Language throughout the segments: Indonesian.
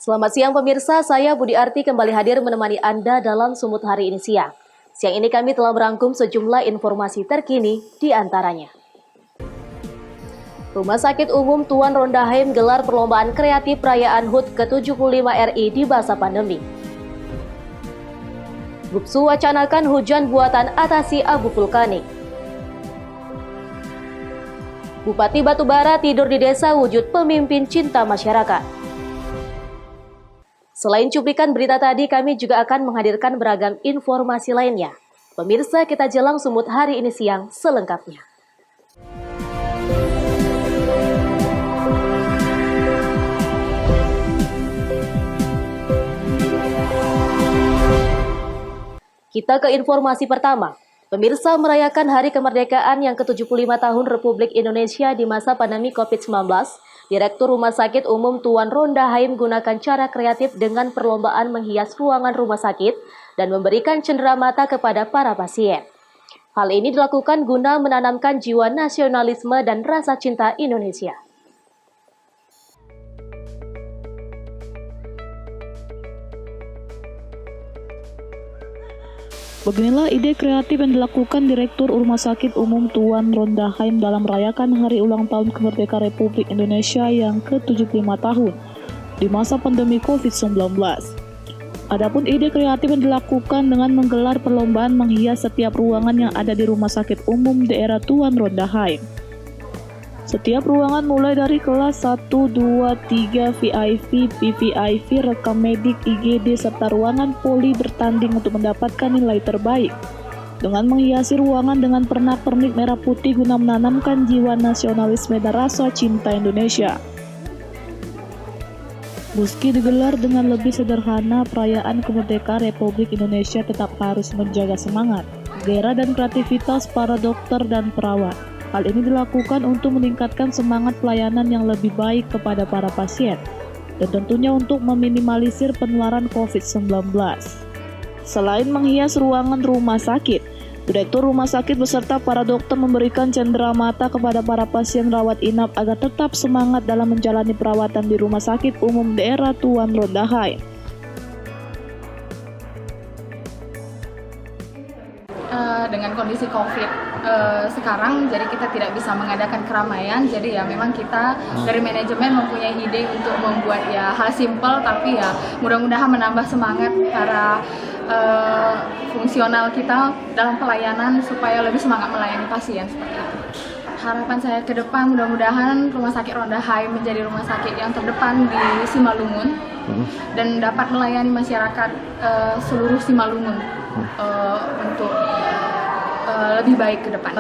Selamat siang pemirsa, saya Budi Arti kembali hadir menemani Anda dalam Sumut Hari ini siang. Siang ini kami telah merangkum sejumlah informasi terkini di antaranya. Rumah Sakit Umum Tuan Rondaheim gelar perlombaan kreatif perayaan HUT ke-75 RI di masa pandemi. Gupsu wacanakan hujan buatan atasi abu vulkanik. Bupati Batubara tidur di desa wujud pemimpin cinta masyarakat. Selain cuplikan berita tadi, kami juga akan menghadirkan beragam informasi lainnya. Pemirsa, kita jelang Sumut Hari ini siang selengkapnya. Kita ke informasi pertama. Pemirsa, merayakan Hari Kemerdekaan yang ke-75 tahun Republik Indonesia di masa pandemi COVID-19, Direktur Rumah Sakit Umum Tuan Rondaheim gunakan cara kreatif dengan perlombaan menghias ruangan rumah sakit dan memberikan cenderamata kepada para pasien. Hal ini dilakukan guna menanamkan jiwa nasionalisme dan rasa cinta Indonesia. Beginilah ide kreatif yang dilakukan Direktur Rumah Sakit Umum Tuan Rondaheim dalam merayakan Hari Ulang Tahun Kemerdekaan Republik Indonesia yang ke-75 tahun di masa pandemi COVID-19. Adapun ide kreatif yang dilakukan dengan menggelar perlombaan menghias setiap ruangan yang ada di Rumah Sakit Umum daerah Tuan Rondaheim. Setiap ruangan mulai dari kelas 1, 2, 3, VIP, PVIP, rekam medik, IGD, serta ruangan poli bertanding untuk mendapatkan nilai terbaik. Dengan menghiasi ruangan dengan pernak-pernik merah putih guna menanamkan jiwa nasionalisme dan rasa cinta Indonesia. Meski digelar dengan lebih sederhana, perayaan kemerdekaan Republik Indonesia tetap harus menjaga semangat, gairah dan kreativitas para dokter dan perawat. Hal ini dilakukan untuk meningkatkan semangat pelayanan yang lebih baik kepada para pasien, dan tentunya untuk meminimalisir penularan COVID-19. Selain menghias ruangan rumah sakit, Direktur Rumah Sakit beserta para dokter memberikan cenderamata kepada para pasien rawat inap agar tetap semangat dalam menjalani perawatan di Rumah Sakit Umum daerah Tuan Rondaheim. Dengan kondisi COVID sekarang, jadi kita tidak bisa mengadakan keramaian. Jadi ya memang kita dari manajemen mempunyai ide untuk membuat ya hal simpel, tapi ya mudah-mudahan menambah semangat para fungsional kita dalam pelayanan supaya lebih semangat melayani pasien seperti itu. Harapan saya ke depan mudah-mudahan Rumah Sakit Rondaheim menjadi rumah sakit yang terdepan di Simalungun dan dapat melayani masyarakat seluruh Simalungun untuk lebih baik ke depan.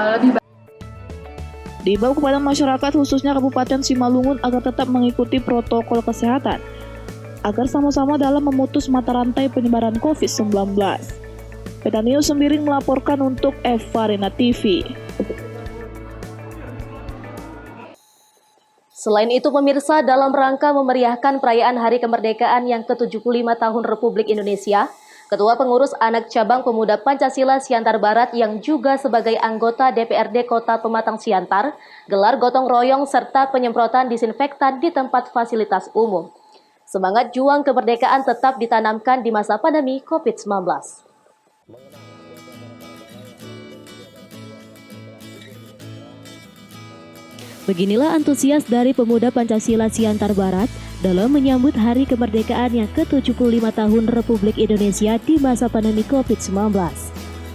Diimbau kepada masyarakat khususnya Kabupaten Simalungun agar tetap mengikuti protokol kesehatan agar sama-sama dalam memutus mata rantai penyebaran COVID-19. Petanio Sembiring melaporkan untuk Evarina TV. Selain itu pemirsa, dalam rangka memeriahkan perayaan Hari Kemerdekaan yang ke-75 tahun Republik Indonesia, Ketua Pengurus Anak Cabang Pemuda Pancasila Siantar Barat yang juga sebagai anggota DPRD Kota Pematang Siantar, gelar gotong royong serta penyemprotan disinfektan di tempat fasilitas umum. Semangat juang kemerdekaan tetap ditanamkan di masa pandemi COVID-19. Beginilah antusias dari pemuda Pancasila Siantar Barat dalam menyambut Hari Kemerdekaan yang ke-75 tahun Republik Indonesia di masa pandemi COVID-19.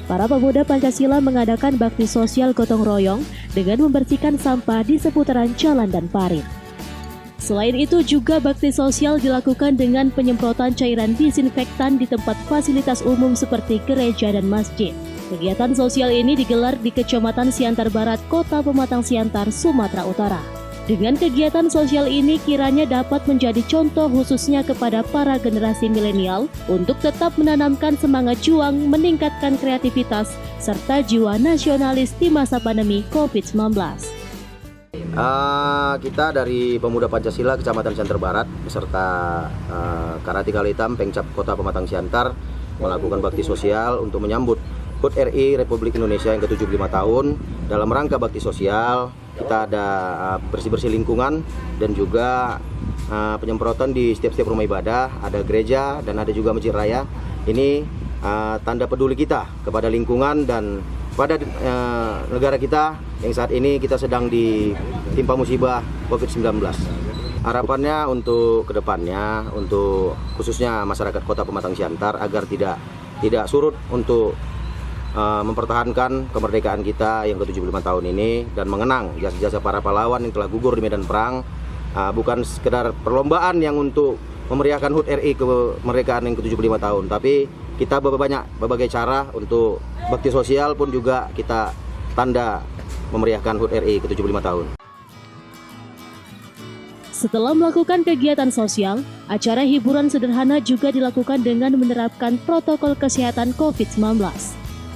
Para pemuda Pancasila mengadakan bakti sosial gotong royong dengan membersihkan sampah di seputaran jalan dan parit. Selain itu juga bakti sosial dilakukan dengan penyemprotan cairan disinfektan di tempat fasilitas umum seperti gereja dan masjid. Kegiatan sosial ini digelar di Kecamatan Siantar Barat, Kota Pematang Siantar, Sumatera Utara. Dengan kegiatan sosial ini kiranya dapat menjadi contoh khususnya kepada para generasi milenial untuk tetap menanamkan semangat juang, meningkatkan kreativitas, serta jiwa nasionalis di masa pandemi COVID-19. Kita dari Pemuda Pancasila Kecamatan Siantar Barat beserta Karatikal Hitam Pengcap Kota Pematang Siantar melakukan bakti sosial untuk menyambut HUT RI Republik Indonesia yang ke-75 tahun dalam rangka bakti sosial, kita ada bersih-bersih lingkungan dan juga penyemprotan di setiap rumah ibadah, ada gereja dan ada juga masjid raya. Ini tanda peduli kita kepada lingkungan dan pada negara kita yang saat ini kita sedang ditimpa musibah COVID-19. Harapannya untuk kedepannya, untuk khususnya masyarakat Kota Pematang Siantar agar tidak surut untuk mempertahankan kemerdekaan kita yang ke-75 tahun ini dan mengenang jasa-jasa para pahlawan yang telah gugur di medan perang. Bukan sekedar perlombaan yang untuk memeriahkan HUT RI kemerdekaan yang ke-75 tahun, tapi kita berbagai cara untuk bakti sosial pun juga kita tanda memeriahkan HUT RI ke-75 tahun. Setelah melakukan kegiatan sosial, acara hiburan sederhana juga dilakukan dengan menerapkan protokol kesehatan COVID-19.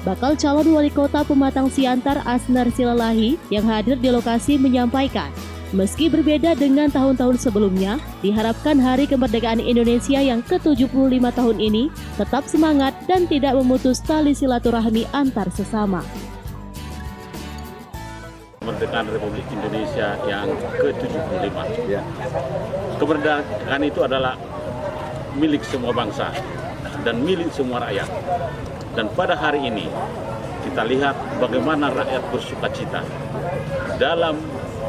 Bakal calon wali kota Pematang Siantar Asner Silalahi yang hadir di lokasi menyampaikan, meski berbeda dengan tahun-tahun sebelumnya, diharapkan Hari Kemerdekaan Indonesia yang ke-75 tahun ini tetap semangat dan tidak memutus tali silaturahmi antar sesama. Kemerdekaan Republik Indonesia yang ke-75. Kemerdekaan itu adalah milik semua bangsa dan milik semua rakyat. Dan pada hari ini kita lihat bagaimana rakyat bersukacita dalam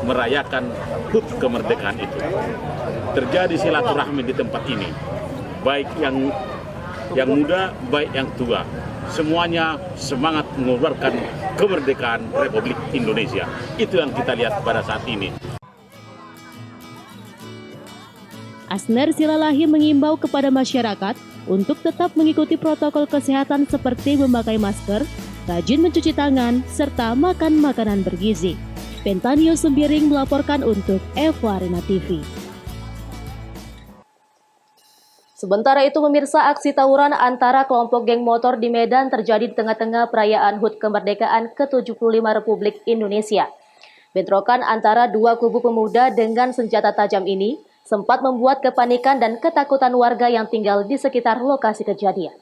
merayakan HUT kemerdekaan itu. Terjadi silaturahmi di tempat ini, baik yang muda, baik yang tua. Semuanya semangat mengeluarkan kemerdekaan Republik Indonesia. Itu yang kita lihat pada saat ini. Asner Silalahi mengimbau kepada masyarakat untuk tetap mengikuti protokol kesehatan seperti memakai masker, rajin mencuci tangan, serta makan makanan bergizi. Pentanio Sembiring melaporkan untuk Eva Arena TV. Sementara itu pemirsa, aksi tawuran antara kelompok geng motor di Medan terjadi di tengah-tengah perayaan HUT Kemerdekaan ke-75 Republik Indonesia. Bentrokan antara dua kubu pemuda dengan senjata tajam ini sempat membuat kepanikan dan ketakutan warga yang tinggal di sekitar lokasi kejadian.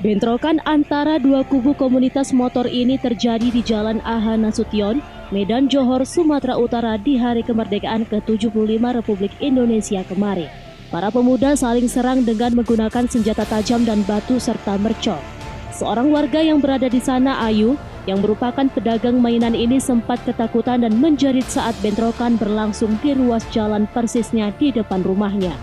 Bentrokan antara dua kubu komunitas motor ini terjadi di Jalan AH Nasution, Medan Johor, Sumatera Utara di Hari Kemerdekaan ke-75 Republik Indonesia kemarin. Para pemuda saling serang dengan menggunakan senjata tajam dan batu serta mercon. Seorang warga yang berada di sana, Ayu, yang merupakan pedagang mainan ini sempat ketakutan dan menjerit saat bentrokan berlangsung di ruas jalan persisnya di depan rumahnya.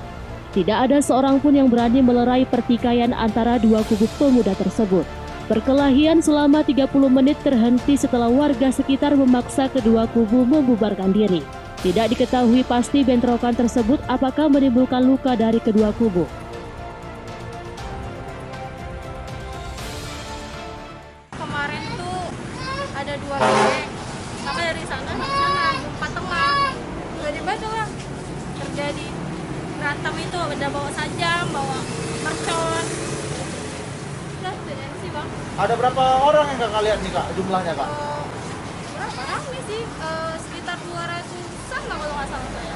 Tidak ada seorang pun yang berani melerai pertikaian antara dua kubu pemuda tersebut. Perkelahian selama 30 menit terhenti setelah warga sekitar memaksa kedua kubu membubarkan diri. Tidak diketahui pasti bentrokan tersebut apakah menimbulkan luka dari kedua kubu. Kemarin tuh ada dua geng, sama dari sana jumpa tengah. Tiba-tiba tuh lah terjadi berantem itu, ada bawa sajam, bawa mercon. Bang. Ada berapa orang yang kakak lihat nih kak, jumlahnya kak? Berapa rame sih? Sekitar 200-an lah kalau nggak salah saya.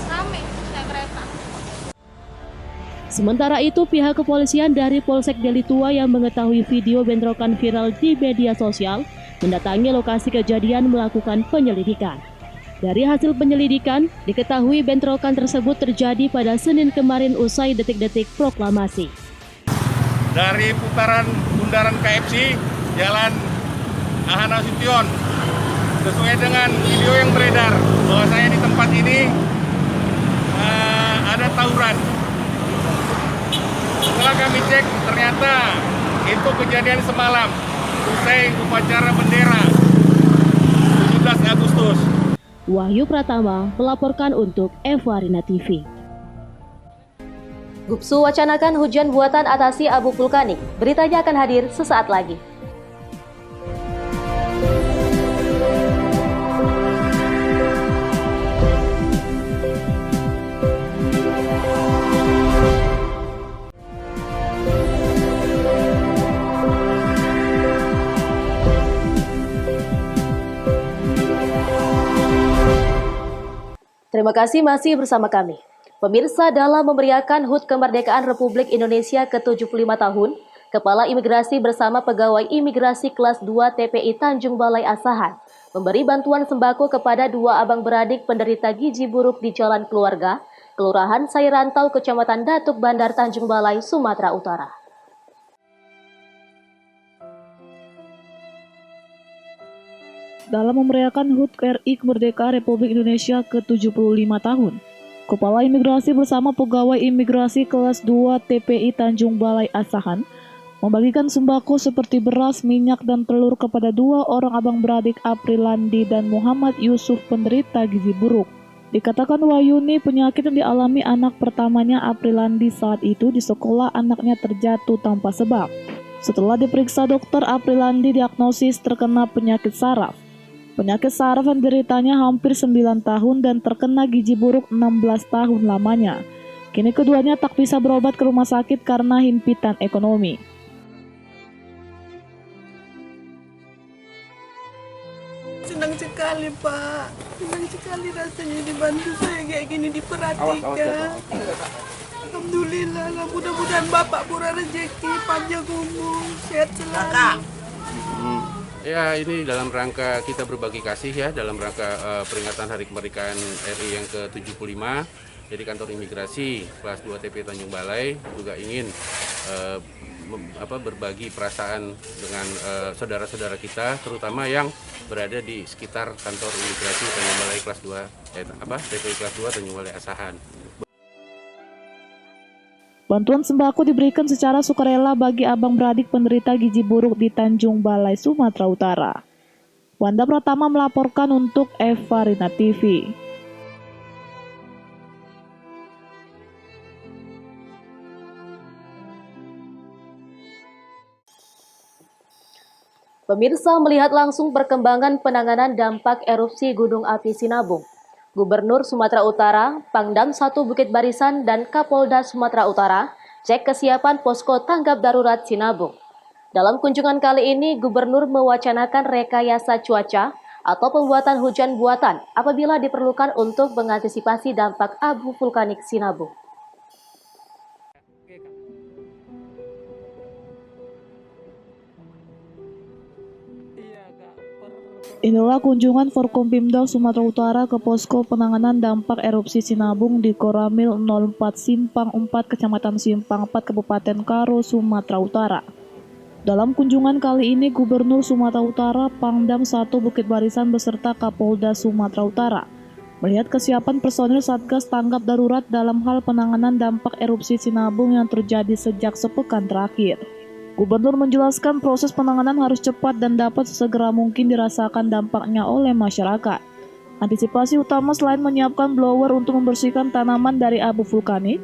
Rame naik kereta. Sementara itu, pihak kepolisian dari Polsek Deli Tua yang mengetahui video bentrokan viral di media sosial mendatangi lokasi kejadian melakukan penyelidikan. Dari hasil penyelidikan, diketahui bentrokan tersebut terjadi pada Senin kemarin usai detik-detik proklamasi. Dari putaran bundaran KFC, Jalan AH Nasution, sesuai dengan video yang beredar bahwasanya di tempat ini ada tawuran. Setelah kami cek, ternyata itu kejadian semalam usai upacara bendera 17 Agustus. Wahyu Pratama melaporkan untuk Eva Arena TV. Gupsu wacanakan hujan buatan atasi abu vulkanik. Beritanya akan hadir sesaat lagi. Terima kasih masih bersama kami. Pemirsa, dalam memeriahkan HUT Kemerdekaan Republik Indonesia ke-75 tahun, Kepala Imigrasi bersama Pegawai Imigrasi Kelas 2 TPI Tanjung Balai Asahan memberi bantuan sembako kepada dua abang beradik penderita gizi buruk di Jalan Keluarga, Kelurahan Sairantau, Kecamatan Datuk Bandar, Tanjung Balai, Sumatera Utara. Dalam memeriahkan HUT RI Kemerdekaan Republik Indonesia ke-75 tahun, Kepala Imigrasi bersama Pegawai Imigrasi Kelas 2 TPI Tanjung Balai Asahan membagikan sembako seperti beras, minyak, dan telur kepada dua orang abang beradik Aprilandi dan Muhammad Yusuf penderita gizi buruk. Dikatakan Wayuni, penyakit yang dialami anak pertamanya Aprilandi saat itu di sekolah anaknya terjatuh tanpa sebab. Setelah diperiksa dokter, Aprilandi diagnosis terkena penyakit saraf. Penyakit saraf yang dideritanya hampir 9 tahun dan terkena gizi buruk 16 tahun lamanya. Kini keduanya tak bisa berobat ke rumah sakit karena himpitan ekonomi. Senang sekali, Pak. Senang sekali rasanya dibantu saya kayak gini, diperhatikan. Alhamdulillah, mudah-mudahan Bapak murah rezeki, panjang umur, sehat selalu. Ya, ini dalam rangka kita berbagi kasih ya, dalam rangka peringatan Hari Kemerdekaan RI yang ke-75. Jadi kantor imigrasi kelas 2 TPI Tanjung Balai juga ingin berbagi perasaan dengan saudara-saudara kita, terutama yang berada di sekitar kantor imigrasi Tanjung Balai kelas 2 TPI kelas 2 Tanjung Balai Asahan. Bantuan sembako diberikan secara sukarela bagi abang beradik penderita gizi buruk di Tanjung Balai, Sumatera Utara. Wanda Pratama melaporkan untuk Eva Rina TV. Pemirsa, melihat langsung perkembangan penanganan dampak erupsi Gunung Api Sinabung, Gubernur Sumatera Utara, Pangdam 1 Bukit Barisan, dan Kapolda Sumatera Utara cek kesiapan posko tanggap darurat Sinabung. Dalam kunjungan kali ini, Gubernur mewacanakan rekayasa cuaca atau pembuatan hujan buatan apabila diperlukan untuk mengantisipasi dampak abu vulkanik Sinabung. Inilah kunjungan Forkompimda Sumatera Utara ke posko penanganan dampak erupsi Sinabung di Koramil 04 Simpang 4 Kecamatan Simpang 4 Kabupaten Karo, Sumatera Utara. Dalam kunjungan kali ini, Gubernur Sumatera Utara, Pangdam 1 Bukit Barisan beserta Kapolda Sumatera Utara melihat kesiapan personil Satgas Tanggap Darurat dalam hal penanganan dampak erupsi Sinabung yang terjadi sejak sepekan terakhir. Gubernur menjelaskan proses penanganan harus cepat dan dapat sesegera mungkin dirasakan dampaknya oleh masyarakat. Antisipasi utama selain menyiapkan blower untuk membersihkan tanaman dari abu vulkanik,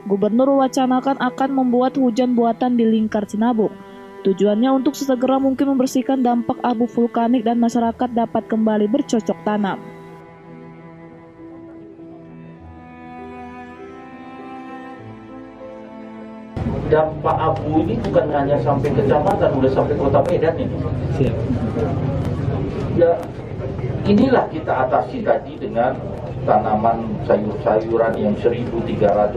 Gubernur mewacanakan akan membuat hujan buatan di lingkar Sinabung. Tujuannya untuk sesegera mungkin membersihkan dampak abu vulkanik dan masyarakat dapat kembali bercocok tanam. Dampak abu ini bukan hanya sampai kecamatan, udah sampai kota Medan ini. Ya, inilah kita atasi tadi dengan tanaman sayur-sayuran yang 1.300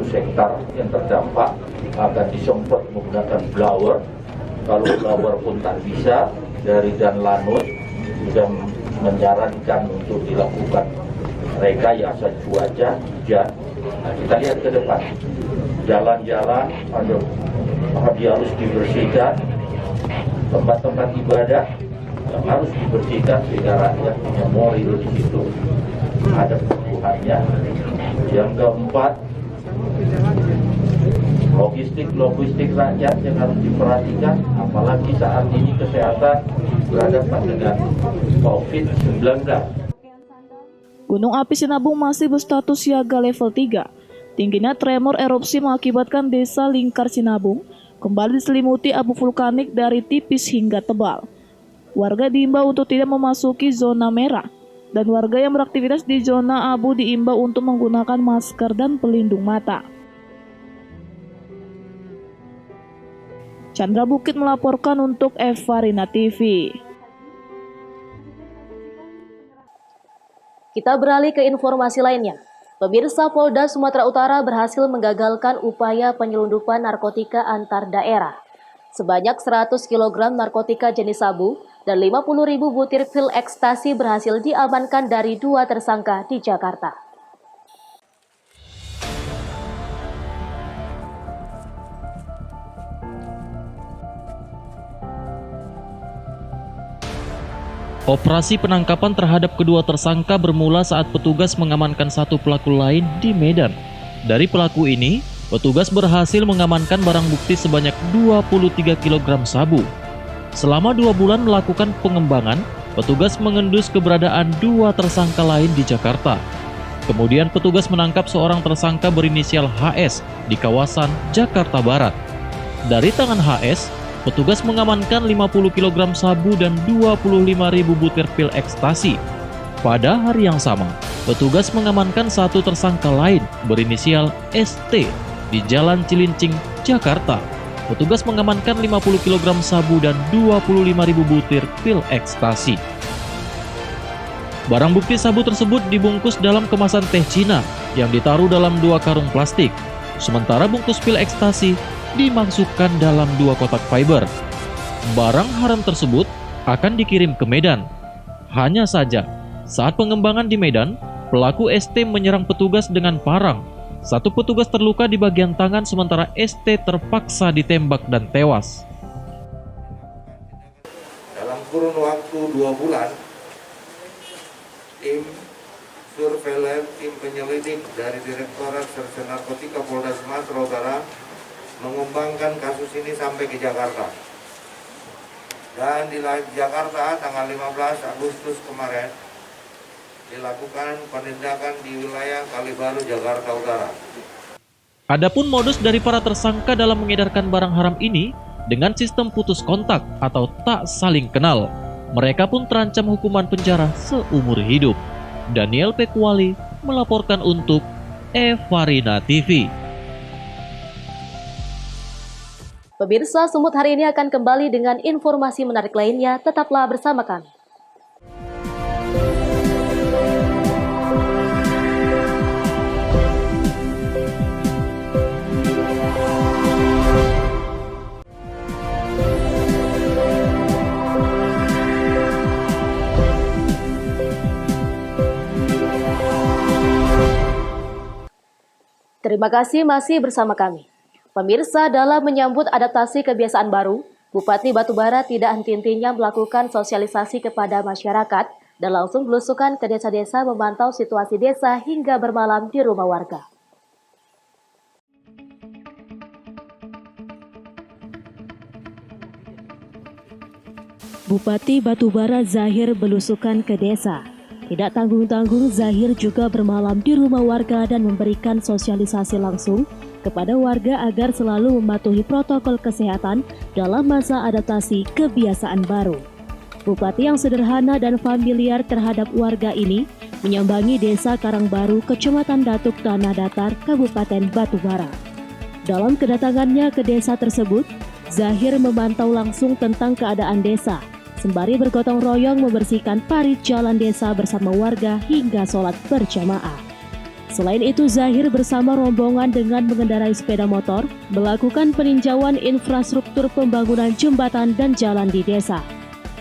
hektar yang terdampak akan disemprot menggunakan blower. Kalau blower pun tak bisa, dari Dan Lanut sudah menyarankan untuk dilakukan rekayasa cuaca hujan. Nah, kita lihat ke depan. Jalan-jalan harus dibersihkan, tempat-tempat ibadah yang harus dibersihkan sehingga rakyat punya moral di situ, ada kebutuhannya. Yang keempat, logistik rakyat yang harus diperhatikan, apalagi saat ini kesehatan berhadapan dengan COVID-19. Gunung Api Sinabung masih berstatus siaga level 3. Tingginya tremor erupsi mengakibatkan desa lingkar Sinabung kembali diselimuti abu vulkanik dari tipis hingga tebal. Warga diimbau untuk tidak memasuki zona merah, dan warga yang beraktivitas di zona abu diimbau untuk menggunakan masker dan pelindung mata. Chandra Bukit melaporkan untuk Eva Rina TV. Kita beralih ke informasi lainnya. Pemirsa, Polda Sumatera Utara berhasil menggagalkan upaya penyelundupan narkotika antar daerah. Sebanyak 100 kg narkotika jenis sabu dan 50.000 butir pil ekstasi berhasil diamankan dari 2 tersangka di Jakarta. Operasi penangkapan terhadap kedua tersangka bermula saat petugas mengamankan satu pelaku lain di Medan. Dari pelaku ini, petugas berhasil mengamankan barang bukti sebanyak 23 kg sabu. Selama 2 bulan melakukan pengembangan, petugas mengendus keberadaan 2 tersangka lain di Jakarta. Kemudian petugas menangkap seorang tersangka berinisial HS di kawasan Jakarta Barat. Dari tangan HS, petugas mengamankan 50 kg sabu dan 25.000 butir pil ekstasi. Pada hari yang sama, petugas mengamankan satu tersangka lain berinisial ST di Jalan Cilincing, Jakarta. Petugas mengamankan 50 kg sabu dan 25.000 butir pil ekstasi. Barang bukti sabu tersebut dibungkus dalam kemasan teh Cina yang ditaruh dalam 2 karung plastik. Sementara bungkus pil ekstasi dimasukkan dalam 2 kotak fiber. Barang haram tersebut akan dikirim ke Medan. Hanya saja, saat pengembangan di Medan, pelaku ST menyerang petugas dengan parang. Satu petugas terluka di bagian tangan sementara ST terpaksa ditembak dan tewas. Dalam kurun waktu 2 bulan, tim surveillance, tim penyelidik dari Direktorat Reserse Narkotika Polda Sumatera Utara mengembangkan kasus ini sampai ke Jakarta. Dan di Jakarta tanggal 15 Agustus kemarin dilakukan penindakan di wilayah Kalibaru, Jakarta Utara. Adapun modus dari para tersangka dalam mengedarkan barang haram ini dengan sistem putus kontak atau tak saling kenal. Mereka pun terancam hukuman penjara seumur hidup. Daniel Pekwali melaporkan untuk Evarina TV. Pemirsa, Sumut hari ini akan kembali dengan informasi menarik lainnya. Tetaplah bersama kami. Terima kasih masih bersama kami. Pemirsa, dalam menyambut adaptasi kebiasaan baru, Bupati Batubara tidak henti-hentinya melakukan sosialisasi kepada masyarakat dan langsung belusukan ke desa-desa memantau situasi desa hingga bermalam di rumah warga. Bupati Batubara Zahir belusukan ke desa. Tidak tanggung-tanggung, Zahir juga bermalam di rumah warga dan memberikan sosialisasi langsung kepada warga agar selalu mematuhi protokol kesehatan dalam masa adaptasi kebiasaan baru. Bupati yang sederhana dan familiar terhadap warga ini menyambangi desa Karangbaru, Kecamatan Datuk Tanah Datar, Kabupaten Batubara. Dalam kedatangannya ke desa tersebut, Zahir memantau langsung tentang keadaan desa, sembari bergotong royong membersihkan parit jalan desa bersama warga hingga sholat berjamaah. Selain itu, Zahir bersama rombongan dengan mengendarai sepeda motor melakukan peninjauan infrastruktur pembangunan jembatan dan jalan di desa.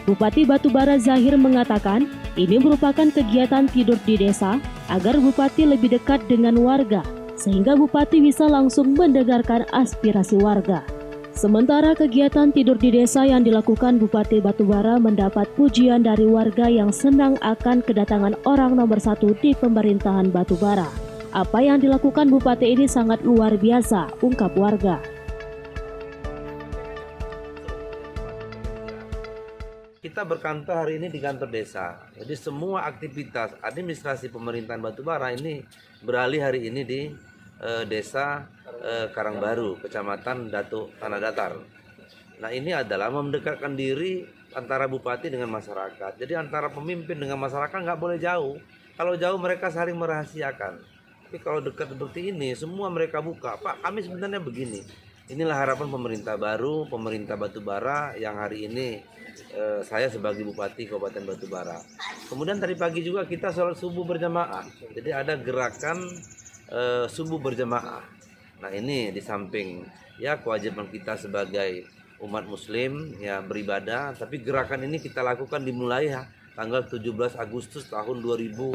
Bupati Batubara Zahir mengatakan ini merupakan kegiatan tidur di desa agar Bupati lebih dekat dengan warga, sehingga Bupati bisa langsung mendengarkan aspirasi warga. Sementara kegiatan tidur di desa yang dilakukan Bupati Batubara mendapat pujian dari warga yang senang akan kedatangan orang nomor 1 di pemerintahan Batubara. Apa yang dilakukan Bupati ini sangat luar biasa, ungkap warga. Kita berkantor hari ini di kantor desa. Jadi semua aktivitas administrasi pemerintahan Batubara ini beralih hari ini di desa Karangbaru, Kecamatan Datuk Tanah Datar. Nah, ini adalah mendekatkan diri antara Bupati dengan masyarakat. Jadi antara pemimpin dengan masyarakat nggak boleh jauh. Kalau jauh mereka saling merahasiakan. Tapi kalau dekat seperti ini, semua mereka buka. Pak, kami sebenarnya begini. inilah harapan pemerintah baru, pemerintah Batubara yang hari ini saya sebagai Bupati Kabupaten Batubara. Kemudian tadi pagi juga kita sholat subuh berjamaah. Jadi ada gerakan subuh berjamaah. Nah ini di samping ya kewajiban kita sebagai umat muslim ya beribadah, tapi gerakan ini kita lakukan dimulai tanggal 17 Agustus tahun 2020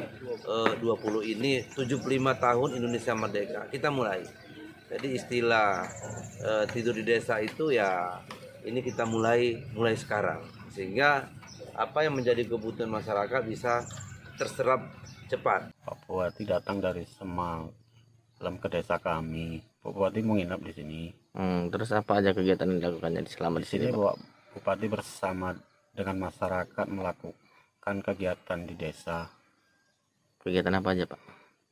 ini, 75 tahun Indonesia Merdeka. Kita mulai. Jadi istilah tidur di desa itu ya ini kita mulai sekarang. Sehingga apa yang menjadi kebutuhan masyarakat bisa terserap cepat. Pak Bupati datang dari Semang ke desa kami. Pak Bupati menginap di sini. Terus apa aja kegiatan yang dilakukannya selama di sini, Pak? Bupati bersama dengan masyarakat melakukan kegiatan di desa. Kegiatan apa aja, Pak?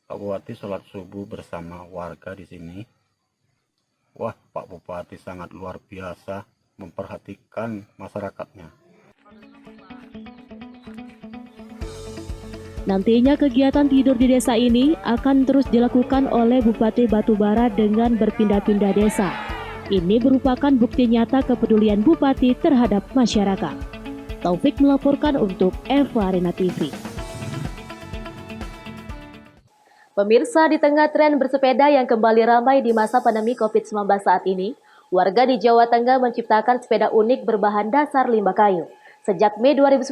Pak Bupati sholat subuh bersama warga di sini. Wah, Pak Bupati sangat luar biasa memperhatikan masyarakatnya. Nantinya kegiatan tidur di desa ini akan terus dilakukan oleh Bupati Batubara dengan berpindah-pindah desa. Ini merupakan bukti nyata kepedulian Bupati terhadap masyarakat. Taufik melaporkan untuk Eva Arena TV. Pemirsa, di tengah tren bersepeda yang kembali ramai di masa pandemi COVID-19 saat ini, warga di Jawa Tengah menciptakan sepeda unik berbahan dasar limbah kayu. Sejak Mei 2019,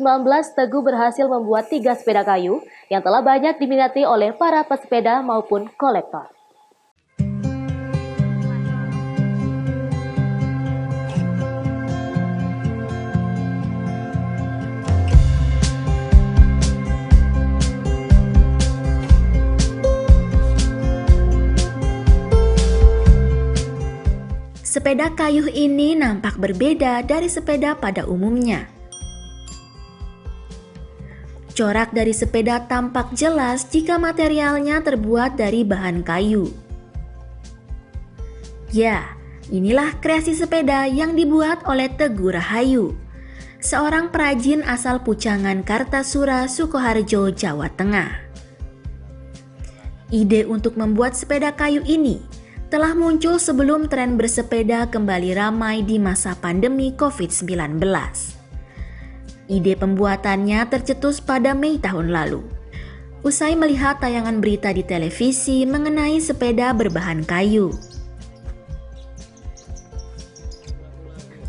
Teguh berhasil membuat 3 sepeda kayu yang telah banyak diminati oleh para pesepeda maupun kolektor. Sepeda kayu ini nampak berbeda dari sepeda pada umumnya. Corak dari sepeda tampak jelas jika materialnya terbuat dari bahan kayu. Ya, inilah kreasi sepeda yang dibuat oleh Teguh Rahayu, seorang perajin asal Pucangan, Kartasura, Sukoharjo, Jawa Tengah. Ide untuk membuat sepeda kayu ini telah muncul sebelum tren bersepeda kembali ramai di masa pandemi COVID-19. Ide pembuatannya tercetus pada Mei tahun lalu. Usai melihat tayangan berita di televisi mengenai sepeda berbahan kayu.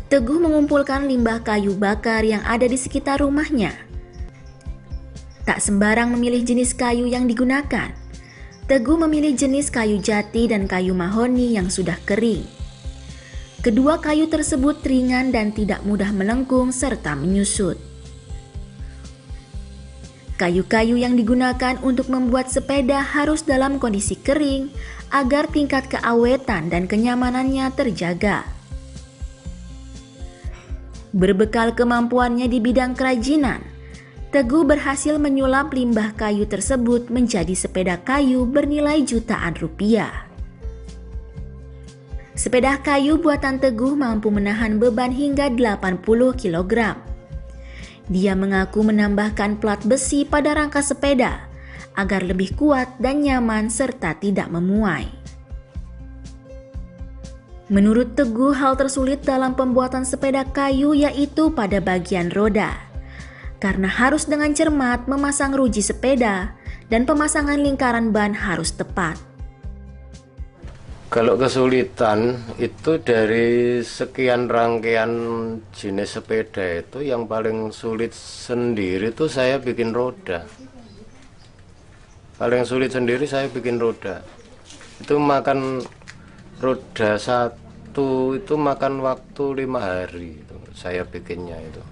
Teguh mengumpulkan limbah kayu bakar yang ada di sekitar rumahnya. Tak sembarang memilih jenis kayu yang digunakan. Teguh memilih jenis kayu jati dan kayu mahoni yang sudah kering. Kedua kayu tersebut ringan dan tidak mudah melengkung serta menyusut. Kayu-kayu yang digunakan untuk membuat sepeda harus dalam kondisi kering agar tingkat keawetan dan kenyamanannya terjaga. Berbekal kemampuannya di bidang kerajinan, Teguh berhasil menyulap limbah kayu tersebut menjadi sepeda kayu bernilai jutaan rupiah. Sepeda kayu buatan Teguh mampu menahan beban hingga 80 kg. Dia mengaku menambahkan plat besi pada rangka sepeda agar lebih kuat dan nyaman serta tidak memuai. Menurut Teguh, hal tersulit dalam pembuatan sepeda kayu yaitu pada bagian roda. Karena harus dengan cermat memasang ruji sepeda dan pemasangan lingkaran ban harus tepat. Kalau kesulitan itu dari sekian rangkaian jenis sepeda itu yang paling sulit sendiri itu saya bikin roda. Paling sulit sendiri saya bikin roda. Itu makan roda satu itu makan waktu 5 hari itu saya bikinnya itu.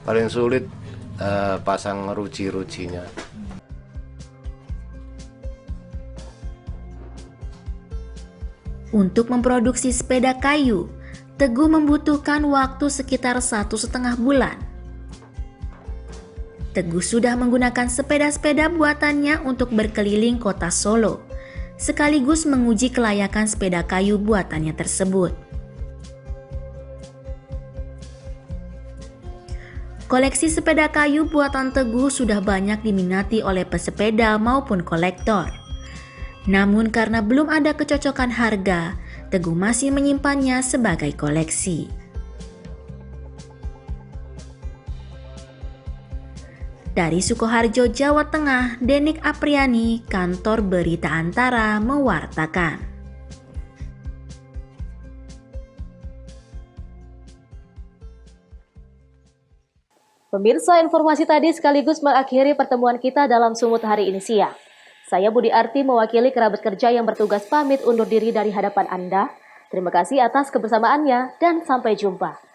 Paling sulit pasang ruji-rujinya. Untuk memproduksi sepeda kayu, Teguh membutuhkan waktu sekitar 1,5 bulan. Teguh sudah menggunakan sepeda-sepeda buatannya untuk berkeliling kota Solo, sekaligus menguji kelayakan sepeda kayu buatannya tersebut. Koleksi sepeda kayu buatan Teguh sudah banyak diminati oleh pesepeda maupun kolektor. Namun karena belum ada kecocokan harga, Teguh masih menyimpannya sebagai koleksi. Dari Sukoharjo, Jawa Tengah, Denik Apriani, Kantor Berita Antara mewartakan. Pemirsa, informasi tadi sekaligus mengakhiri pertemuan kita dalam Sumut hari ini siang. Saya Budi Arti mewakili kerabat kerja yang bertugas pamit undur diri dari hadapan Anda. Terima kasih atas kebersamaannya dan sampai jumpa.